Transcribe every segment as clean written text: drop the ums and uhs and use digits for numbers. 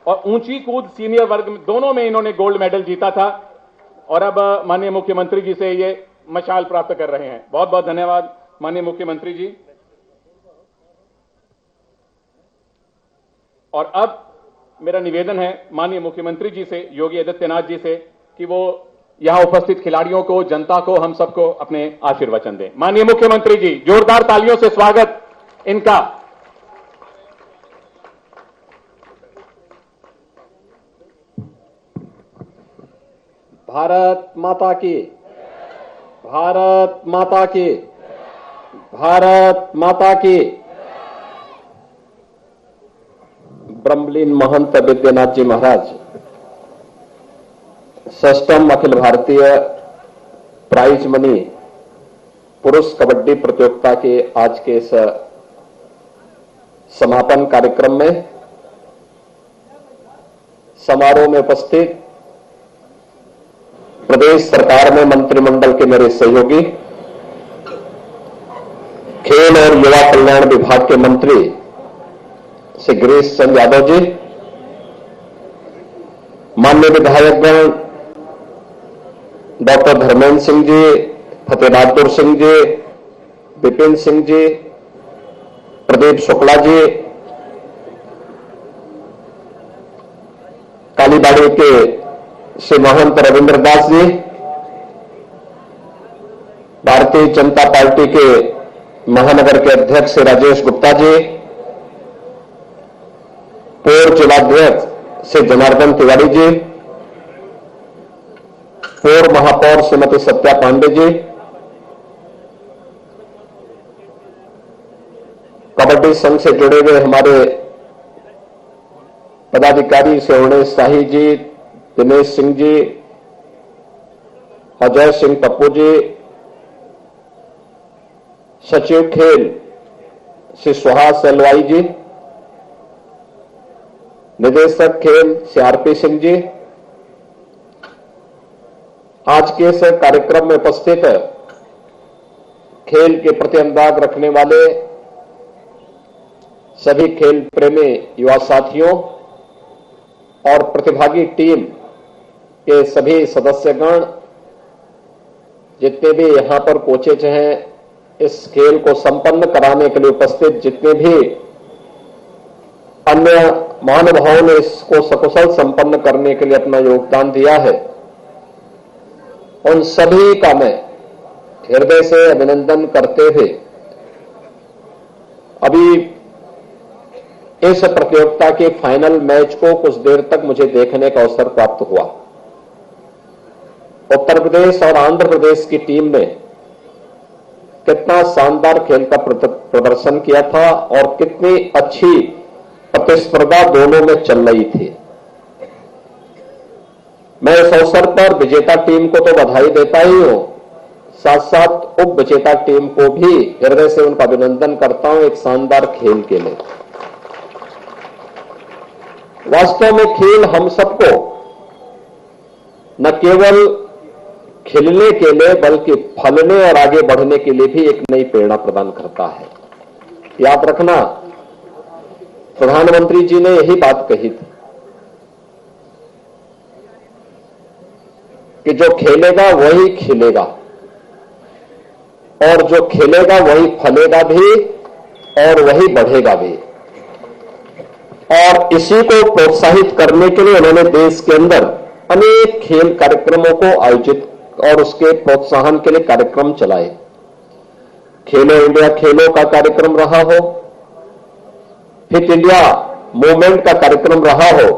और ऊंची कूद सीनियर वर्ग में दोनों में इन्होंने गोल्ड मेडल जीता था और अब माननीय मुख्यमंत्री जी से ये मशाल प्राप्त कर रहे हैं। बहुत बहुत धन्यवाद माननीय मुख्यमंत्री जी। और अब मेरा निवेदन है माननीय मुख्यमंत्री जी से, योगी आदित्यनाथ जी से, कि वो यहां उपस्थित खिलाड़ियों को, जनता को, हम सबको अपने आशीर्वचन दें। माननीय मुख्यमंत्री जी, जोरदार तालियों से स्वागत इनका। भारत माता की, भारत माता की, भारत माता की। ब्रह्मलीन महंत विद्यानाथ जी महाराज षष्ठम अखिल भारतीय प्राइज मनी पुरुष कबड्डी प्रतियोगिता के आज के इस समापन कार्यक्रम में समारोह में उपस्थित प्रदेश सरकार में मंत्रिमंडल के मेरे सहयोगी, खेल और युवा कल्याण विभाग के मंत्री श्री गिरीश चंद्र यादव जी, माननीय विधायकगण डॉक्टर धर्मेंद्र सिंह जी, फतेह बहादुर सिंह जी, विपिन सिंह जी, प्रदीप शुक्ला जी, कालीबाड़ी के श्री महंत रविंद्र दास जी, भारतीय जनता पार्टी के महानगर के अध्यक्ष श्री राजेश गुप्ता जी, पूर्व जिलाध्यक्ष श्री जनार्दन तिवारी जी, पूर्व महापौर श्रीमती सत्या पांडे जी, कबड्डी संघ से जुड़े हुए हमारे पदाधिकारी श्री अवनेश शाही जी, दिनेश सिंह जी, अजय सिंह पप्पू जी, सचिव खेल श्री सुहास सेलवाई जी, निदेशक खेल श्री आरपी सिंह जी, आज के इस कार्यक्रम में उपस्थित खेल के प्रति अनुराग रखने वाले सभी खेल प्रेमी युवा साथियों और प्रतिभागी टीम के सभी सदस्यगण, जितने भी यहां पर कोचेज हैं, इस खेल को संपन्न कराने के लिए उपस्थित जितने भी अन्य महानुभावों ने इसको सकुशल संपन्न करने के लिए अपना योगदान दिया है, उन सभी का मैं हृदय से अभिनंदन करते हुए अभी इस प्रतियोगिता के फाइनल मैच को कुछ देर तक मुझे देखने का अवसर प्राप्त हुआ। उत्तर प्रदेश और आंध्र प्रदेश की टीम ने कितना शानदार खेल का प्रदर्शन किया था और कितनी अच्छी प्रतिस्पर्धा दोनों में चल रही थी। मैं इस अवसर पर विजेता टीम को तो बधाई देता ही हूं, साथ साथ उप विजेता टीम को भी हृदय से उनका अभिनंदन करता हूं एक शानदार खेल के लिए। वास्तव में खेल हम सबको न केवल खिलने के लिए बल्कि फलने और आगे बढ़ने के लिए भी एक नई प्रेरणा प्रदान करता है। याद रखना, प्रधानमंत्री जी ने यही बात कही थी कि जो खेलेगा वही खिलेगा और जो खेलेगा वही फलेगा भी और वही बढ़ेगा भी। और इसी को प्रोत्साहित करने के लिए उन्होंने देश के अंदर अनेक खेल कार्यक्रमों को आयोजित और उसके प्रोत्साहन के लिए कार्यक्रम चलाए। खेलो इंडिया खेलो का कार्यक्रम रहा हो, फिट इंडिया मूवमेंट का कार्यक्रम रहा हो,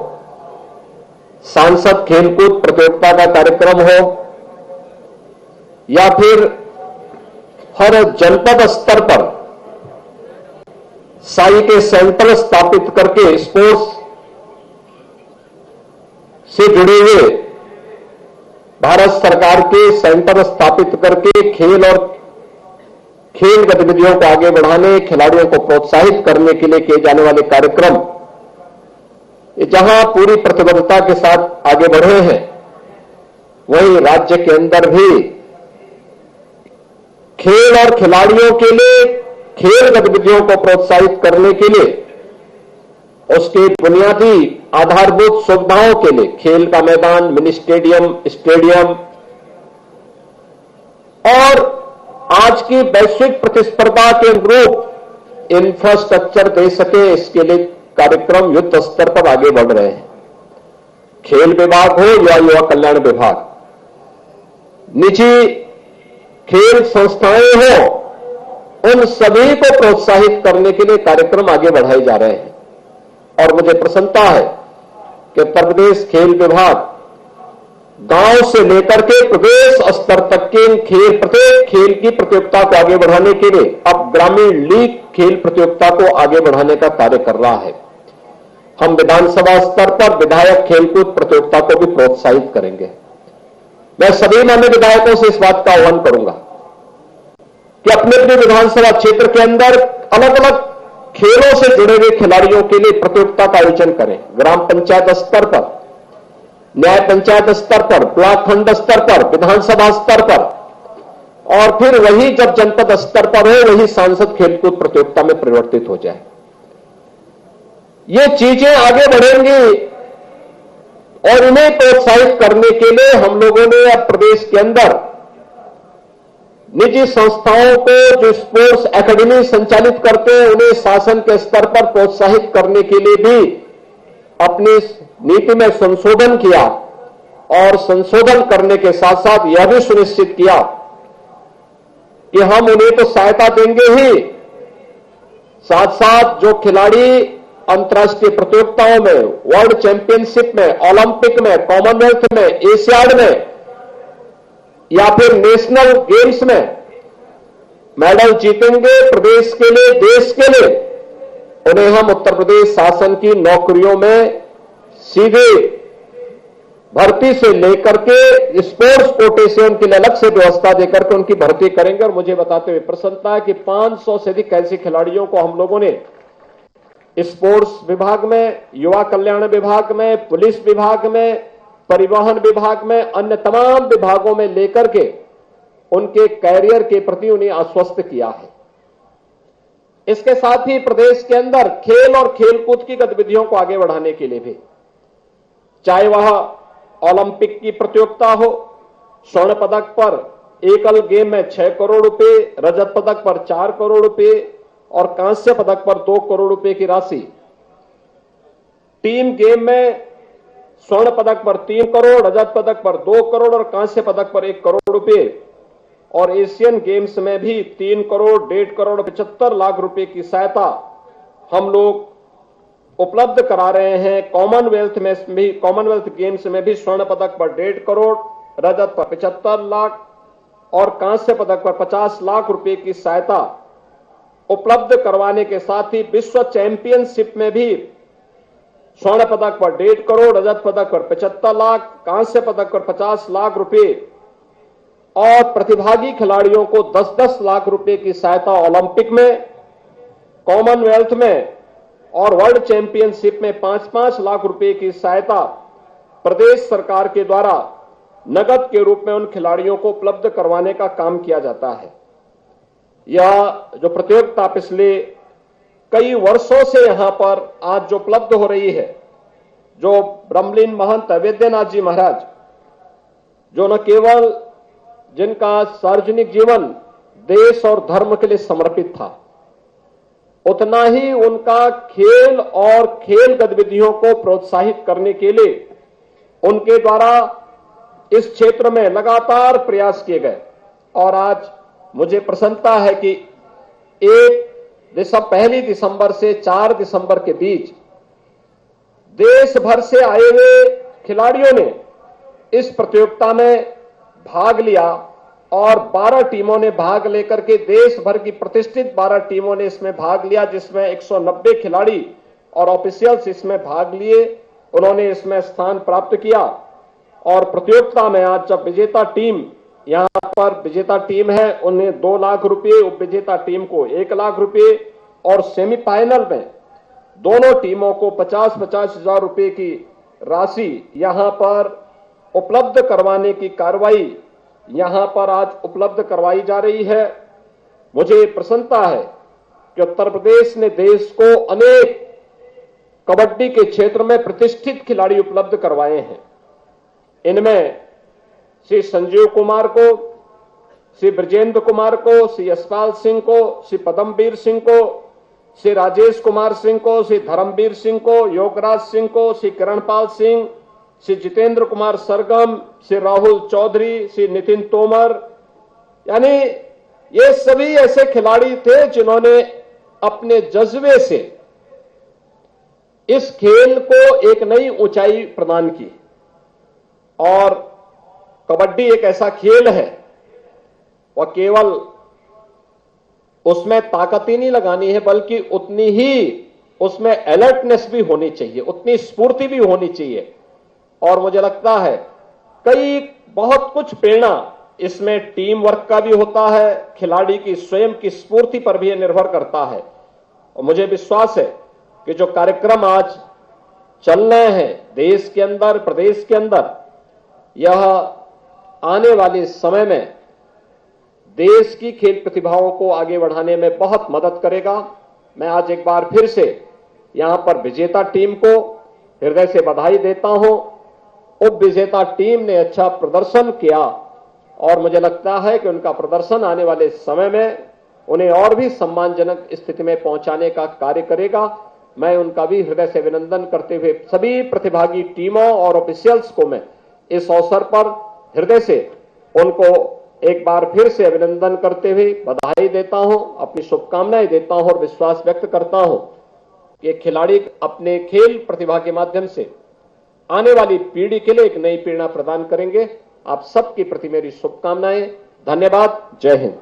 सांसद खेलकूद प्रतियोगिता का कार्यक्रम हो, या फिर हर जनपद स्तर पर साई के सेंटर स्थापित करके स्पोर्ट्स से जुड़े हुए भारत सरकार के सेंटर स्थापित करके खेल और खेल गतिविधियों को आगे बढ़ाने, खिलाड़ियों को प्रोत्साहित करने के लिए किए जाने वाले कार्यक्रम, जहां पूरी प्रतिबद्धता के साथ आगे बढ़े हैं, वहीं राज्य के अंदर भी खेल और खिलाड़ियों के लिए खेल गतिविधियों को प्रोत्साहित करने के लिए उसके बुनियादी आधारभूत सुविधाओं के लिए खेल का मैदान, मिनी स्टेडियम और आज की वैश्विक प्रतिस्पर्धा के अनुरूप इंफ्रास्ट्रक्चर दे सके, इसके लिए कार्यक्रम युद्ध स्तर पर आगे बढ़ रहे हैं। खेल विभाग हो या युवा कल्याण विभाग, निजी खेल संस्थाएं हो, उन सभी को प्रोत्साहित करने के लिए कार्यक्रम आगे बढ़ाए जा रहे हैं। और मुझे प्रसन्नता है कि उत्तर प्रदेश खेल विभाग गांव से लेकर के प्रदेश स्तर तक के प्रत्येक खेल की प्रतियोगिता को आगे बढ़ाने के लिए अब ग्रामीण लीग खेल प्रतियोगिता को आगे बढ़ाने का कार्य कर रहा है। हम विधानसभा स्तर पर विधायक खेलकूद प्रतियोगिता को भी प्रोत्साहित करेंगे। मैं सभी माननीय विधायकों से इस बात का आह्वान करूंगा कि अपने अपने विधानसभा क्षेत्र के अंदर अलग अलग खेलों से जुड़े हुए खिलाड़ियों के लिए प्रतियोगिता का आयोजन करें। ग्राम पंचायत स्तर पर, न्याय पंचायत स्तर पर, ब्लॉक खंड स्तर पर, विधानसभा स्तर पर, और फिर वही जब जनपद स्तर पर हो वही सांसद खेलकूद प्रतियोगिता में परिवर्तित हो जाए। ये चीजें आगे बढ़ेंगी और इन्हें प्रोत्साहित करने के लिए हम लोगों ने अब प्रदेश के अंदर निजी संस्थाओं को जो स्पोर्ट्स एकेडमी संचालित करते हैं उन्हें शासन के स्तर पर प्रोत्साहित करने के लिए भी अपनी नीति में संशोधन किया और संशोधन करने के साथ साथ यह भी सुनिश्चित किया कि हम उन्हें तो सहायता देंगे ही, साथ साथ जो खिलाड़ी अंतर्राष्ट्रीय प्रतियोगिताओं में, वर्ल्ड चैंपियनशिप में, ओलंपिक में, कॉमनवेल्थ में, एशियाड में या फिर नेशनल गेम्स में मेडल जीतेंगे प्रदेश के लिए, देश के लिए, उन्हें हम उत्तर प्रदेश शासन की नौकरियों में सीधे भर्ती से लेकर के स्पोर्ट्स कोटे से उनके लिए अलग से व्यवस्था देकर के उनकी भर्ती करेंगे। और मुझे बताते हुए प्रसन्नता है कि 500 से अधिक ऐसे खिलाड़ियों को हम लोगों ने स्पोर्ट्स विभाग में, युवा कल्याण विभाग में, पुलिस विभाग में, परिवहन विभाग में, अन्य तमाम विभागों में लेकर के उनके कैरियर के प्रति उन्हें आश्वस्त किया है। इसके साथ ही प्रदेश के अंदर खेल और खेलकूद की गतिविधियों को आगे बढ़ाने के लिए भी, चाहे वह ओलंपिक की प्रतियोगिता हो, स्वर्ण पदक पर एकल गेम में 6 करोड़ रुपए, रजत पदक पर 4 करोड़ रुपए और कांस्य पदक पर 2 करोड़ रुपए की राशि, टीम गेम में स्वर्ण पदक पर 3 करोड़, रजत पदक पर 2 करोड़ और कांस्य पदक पर 1 करोड़ रुपए, और एशियन गेम्स में भी 3 करोड़, 1.5 करोड़ 75 लाख रुपए की सहायता हम लोग उपलब्ध करा रहे हैं। कॉमनवेल्थ गेम्स में भी स्वर्ण पदक पर 1.5 करोड़, रजत पर 75 लाख और कांस्य पदक पर 50 लाख रुपए की सहायता उपलब्ध करवाने के साथ ही विश्व चैंपियनशिप में भी स्वर्ण पदक पर 1.5 करोड़, रजत पदक पर 75 लाख, कांस्य पदक पर 50 लाख रुपए और प्रतिभागी खिलाड़ियों को 10-10 लाख रुपए की सहायता ओलंपिक में, कॉमनवेल्थ में और वर्ल्ड चैंपियनशिप में 5-5 लाख रुपए की सहायता प्रदेश सरकार के द्वारा नगद के रूप में उन खिलाड़ियों को उपलब्ध करवाने का काम किया जाता है। यह जो प्रतियोगिता पिछले कई वर्षों से यहां पर आज जो उपलब्ध हो रही है, जो ब्रह्मलीन महंत वैद्यनाथ जी महाराज, जो न केवल जिनका सार्वजनिक जीवन देश और धर्म के लिए समर्पित था, उतना ही उनका खेल और खेल गतिविधियों को प्रोत्साहित करने के लिए उनके द्वारा इस क्षेत्र में लगातार प्रयास किए गए। और आज मुझे प्रसन्नता है कि 1 दिसंबर से 4 दिसंबर के बीच देश भर से आए हुए खिलाड़ियों ने इस प्रतियोगिता में भाग लिया और 12 टीमों ने भाग लेकर के देश भर की प्रतिष्ठित 12 टीमों ने इसमें भाग लिया, जिसमें 190 खिलाड़ी और ऑफिशियल्स इसमें भाग लिए। उन्होंने इसमें स्थान प्राप्त किया और प्रतियोगिता में आज जब विजेता टीम यहां पर विजेता टीम है उन्हें 2 लाख रुपए, उप विजेता टीम को 1 लाख रुपए और सेमीफाइनल में दोनों टीमों को 50-50 हजार रुपए की राशि यहां पर उपलब्ध करवाने की कार्रवाई यहां पर आज उपलब्ध करवाई जा रही है। मुझे प्रसन्नता है कि उत्तर प्रदेश ने देश को अनेक कबड्डी के क्षेत्र में प्रतिष्ठित खिलाड़ी उपलब्ध करवाए हैं। इनमें श्री संजीव कुमार को, श्री ब्रजेंद्र कुमार को, श्री यशपाल सिंह को, श्री पदमवीर सिंह को, श्री राजेश कुमार सिंह को, श्री धर्मवीर सिंह को, योगराज सिंह को, श्री किरणपाल सिंह, श्री जितेंद्र कुमार सरगम, श्री राहुल चौधरी, श्री नितिन तोमर, यानी ये सभी ऐसे खिलाड़ी थे जिन्होंने अपने जज्बे से इस खेल को एक नई ऊंचाई प्रदान की। और कबड्डी एक ऐसा खेल है, वह केवल उसमें ताकत ही नहीं लगानी है, बल्कि उतनी ही उसमें अलर्टनेस भी होनी चाहिए, उतनी स्फूर्ति भी होनी चाहिए। और मुझे लगता है बहुत कुछ प्रेरणा इसमें टीम वर्क का भी होता है, खिलाड़ी की स्वयं की स्फूर्ति पर भी निर्भर करता है। और मुझे विश्वास है कि जो कार्यक्रम आज चल रहे हैं देश के अंदर, प्रदेश के अंदर, यह आने वाले समय में देश की खेल प्रतिभाओं को आगे बढ़ाने में बहुत मदद करेगा। मैं आज एक बार फिर से यहां पर विजेता टीम को हृदय से बधाई देता हूं। उप विजेता टीम ने अच्छा प्रदर्शन किया और मुझे लगता है कि उनका प्रदर्शन आने वाले समय में उन्हें और भी सम्मानजनक स्थिति में पहुंचाने का कार्य करेगा। मैं उनका भी हृदय से अभिनंदन करते हुए सभी प्रतिभागी टीमों और ऑफिशियल्स को मैं इस अवसर पर हृदय से उनको एक बार फिर से अभिनंदन करते हुए बधाई देता हूं, अपनी शुभकामनाएं देता हूं और विश्वास व्यक्त करता हूं कि खिलाड़ी अपने खेल प्रतिभा के माध्यम से आने वाली पीढ़ी के लिए एक नई प्रेरणा प्रदान करेंगे। आप सबके प्रति मेरी शुभकामनाएं। धन्यवाद। जय हिंद।